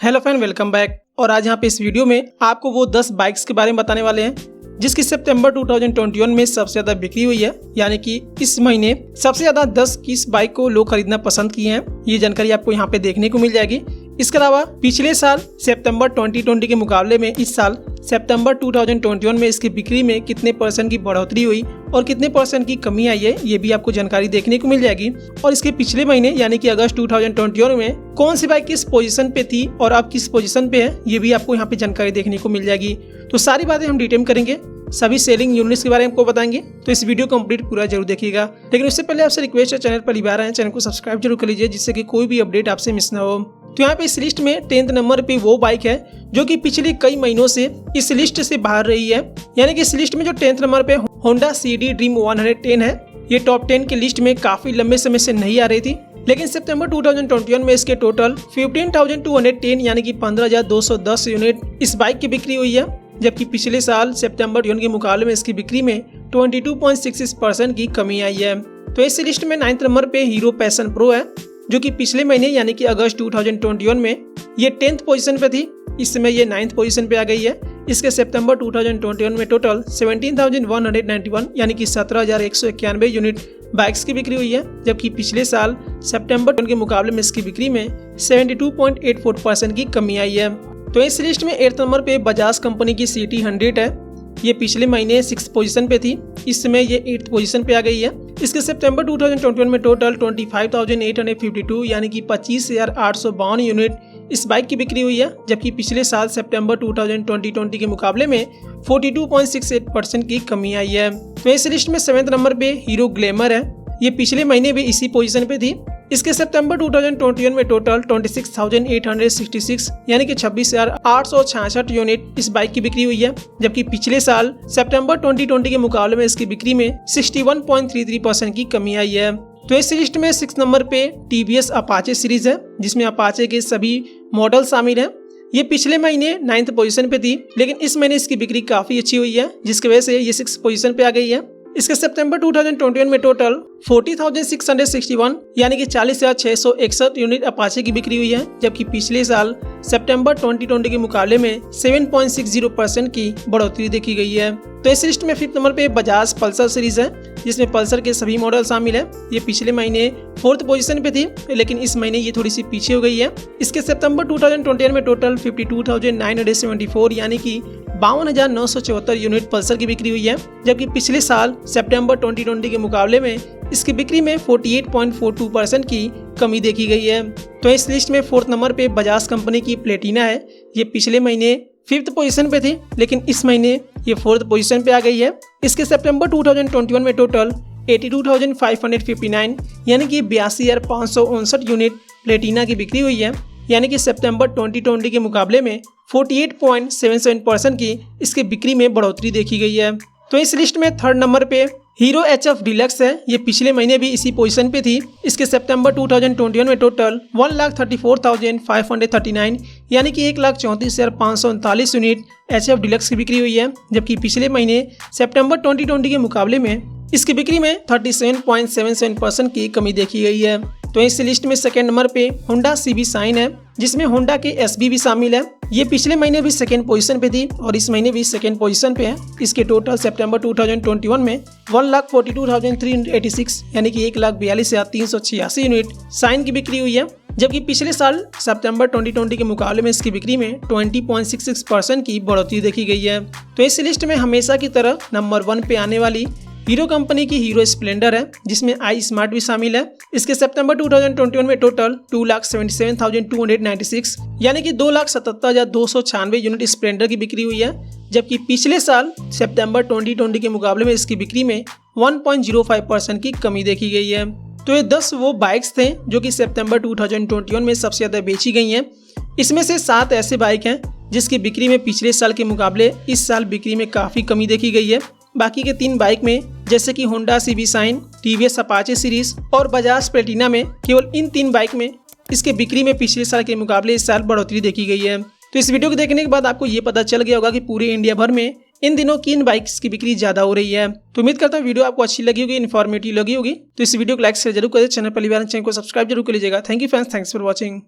Hello friend, welcome back. और आज यहाँ पे इस वीडियो में आपको वो 10 बाइक्स के बारे में बताने वाले हैं जिसकी सितंबर 2021 में सबसे ज़्यादा बिक्री हुई है। यानी कि इस महीने सबसे ज़्यादा 10 किस बाइक को लोग खरीदना पसंद किए हैं, ये जानकारी आपको यहाँ पे देखने को मिल जाएगी। इसके अलावा पिछले साल सितंबर 2020 के मुकाबले में इस साल सितंबर 2021 में इसकी बिक्री में कितने % की बढ़ोतरी हुई और कितने % की कमी आई है, ये भी आपको जानकारी देखने को मिल जाएगी। और इसके पिछले महीने यानी कि अगस्त 2021 में कौन सी बाइक किस पोजीशन पे थी और अब किस पोजीशन पे है, ये भी आपको यहाँ पे जानकारी देखने को मिल जाएगी। तो सारी बातें हम डिटेल करेंगे, सभी सेलिंग यूनिट्स के बारे में आपको बताएंगे। तो इस वीडियो कंप्लीट पूरा जरूर देखिएगा। लेकिन उससे पहले आपसे रिक्वेस्ट है, चैनल पर बार आए चैनल को सब्सक्राइब जरूर कर लीजिए जिससे कि कोई भी अपडेट आपसे मिस ना हो। तो यहाँ पे इस लिस्ट में 10th नंबर पे वो बाइक है जो कि पिछले कई महीनों से इस लिस्ट से बाहर रही है। यानी कि इस लिस्ट में जो 10th नंबर पे होंडा सीडी ड्रीम 110 है, ये टॉप 10 की लिस्ट में काफी लंबे समय से नहीं आ रही थी। लेकिन सितंबर 2021 में इसके टोटल 15,210 यानी कि 15,210 यूनिट इस बाइक की बिक्री हुई है, जबकि पिछले साल सितंबर के मुकाबले में इसकी बिक्री में 22.66% की कमी आई है। तो इस लिस्ट में 9th नंबर पे हीरो पैशन प्रो है जो कि पिछले महीने यानी कि अगस्त 2021 में ये 10th पोजीशन पे थी, इस समय ये 9th पोजीशन पे आ गई है। इसके सितंबर 2021 में टोटल 17,191 यानी कि 17,191 यूनिट बाइक्स की बिक्री हुई है, जबकि पिछले साल सितंबर के मुकाबले में इसकी बिक्री में 72.84% की कमी आई है। तो इस लिस्ट में 8th नंबर पे बजाज कंपनी की CT 100 है, ये पिछले महीने 6th पोजीशन पे थी, इस समय ये 8th पोजीशन पे आ गई है। इसके सितंबर 2021 में टोटल 25,852 यानी कि 25,852 यूनिट इस बाइक की बिक्री हुई है, जबकि पिछले साल सितंबर 2020 के मुकाबले में 42.68% की कमी आई है। तो इस लिस्ट में 7th नंबर पे हीरो ग्लैमर है, ये पिछले महीने भी इसी पोजीशन पे थी। इसके सितंबर 2021 में टोटल 26,866 यानी कि 26,866 यूनिट इस बाइक की बिक्री हुई है, जबकि पिछले साल सितंबर 2020 के मुकाबले में इसकी बिक्री में 61.33% की कमी आई है। तो इस लिस्ट में 6th नंबर पे TVS अपाचे सीरीज है, जिसमें अपाचे के सभी मॉडल शामिल हैं। ये पिछले महीने 9th पोजीशन पे थी, लेकिन इस महीने इसकी बिक्री काफी अच्छी हुई है, जिसकी वजह से ये 6th पोजीशन पे आ गई है। इसके सितंबर 2021 में टोटल 40,661 यानी कि 40,661 यूनिट अपाचे की बिक्री हुई है, जबकि पिछले साल सितंबर 2020 के मुकाबले में 7.60% की बढ़ोतरी देखी गई है। तो इस लिस्ट में 5th नंबर पे बजाज पल्सर सीरीज है, जिसमें पल्सर के सभी मॉडल शामिल है। ये पिछले महीने 4th पोजीशन पे थी, लेकिन इस महीने ये थोड़ी सी पीछे हो गई है। इसके सितंबर 2021 में टोटल 52,974 यानी कि 52,974 यूनिट पल्सर की बिक्री हुई है, जबकि पिछले साल सितंबर 2020 के मुकाबले में इसकी बिक्री में 48.42% की कमी देखी गई है। तो इस लिस्ट में 4th नंबर पे बजाज कंपनी की प्लेटिना है, ये पिछले महीने 5th पोजीशन पे थी, लेकिन इस महीने ये 4th पोजीशन पे आ गई है। इसके सितंबर 2021 में टोटल 82,559 यानी कि 82,559 यूनिट प्लेटिना की बिक्री हुई है, यानी कि सितंबर 2020 के मुकाबले में 48.77% की इसकी बिक्री में बढ़ोतरी देखी गई है। तो इस लिस्ट में 3rd नंबर पे हीरो HF डिलक्स है, ये पिछले महीने भी इसी पोजीशन पे थी। इसके सितंबर 2021 में टोटल 1,34,539 यानी कि 1,34,539 यूनिट HF डिलक्स की बिक्री हुई है, जबकि पिछले महीने सितंबर 2020 के मुकाबले में इसकी बिक्री में 37.77% की कमी देखी गई है। तो इस लिस्ट में 2nd नंबर पे होंडा CB शाइन है, जिसमें होंडा के SB भी शामिल है। ये पिछले महीने भी 2nd पोजीशन पे थी और इस महीने भी 2nd पोजीशन पे है। इसके टोटल सितंबर 2021 में 1,42,386 यानी कि 1,42,386 यूनिट शाइन की बिक्री हुई है, जबकि पिछले साल सितंबर 2020 के मुकाबले में इसकी बिक्री में 20.66% की बढ़ोतरी देखी गई है। तो इस लिस्ट में हमेशा की तरह नंबर 1 पे आने वाली हीरो कंपनी की हीरो स्प्लेंडर है, जिसमें आई स्मार्ट भी शामिल है। इसके सितंबर 2021 में टोटल 2,77,296 यानी कि 2,77,296 यूनिट स्प्लेंडर की बिक्री हुई है, जबकि पिछले साल सितंबर 2020 के मुकाबले में इसकी बिक्री में 1.05% की कमी देखी गई है। तो ये 10 वो बाइक्स थे जो कि सितंबर 2021 में सबसे ज़्यादा बेची गई हैं। इसमें से 7 ऐसे बाइक हैं जिसकी बिक्री में पिछले साल के मुकाबले इस साल बिक्री में काफ़ी कमी देखी गई है। बाकी के 3 बाइक में जैसे कि Honda CB shine, TVS Apache series और बजाज प्लेटिना में केवल इन 3 बाइक में इसके बिक्री में पिछले साल के मुकाबले इस साल बढ़ोतरी देखी गई है। तो इस वीडियो को देखने के बाद आपको ये पता चल गया होगा कि पूरे इंडिया भर में इन दिनों किन बाइक्स की बिक्री ज्यादा हो रही है। तो उम्मीद करता हूँ वीडियो आपको अच्छी लगी होगी, इन्फॉर्मेटिव लगी होगी। तो इस वीडियो को लाइक शेयर जरूर करें, चैनल पर चैनल को सब्सक्राइब जरूर कर लीजिएगा। Thank you friends, thanks for watching.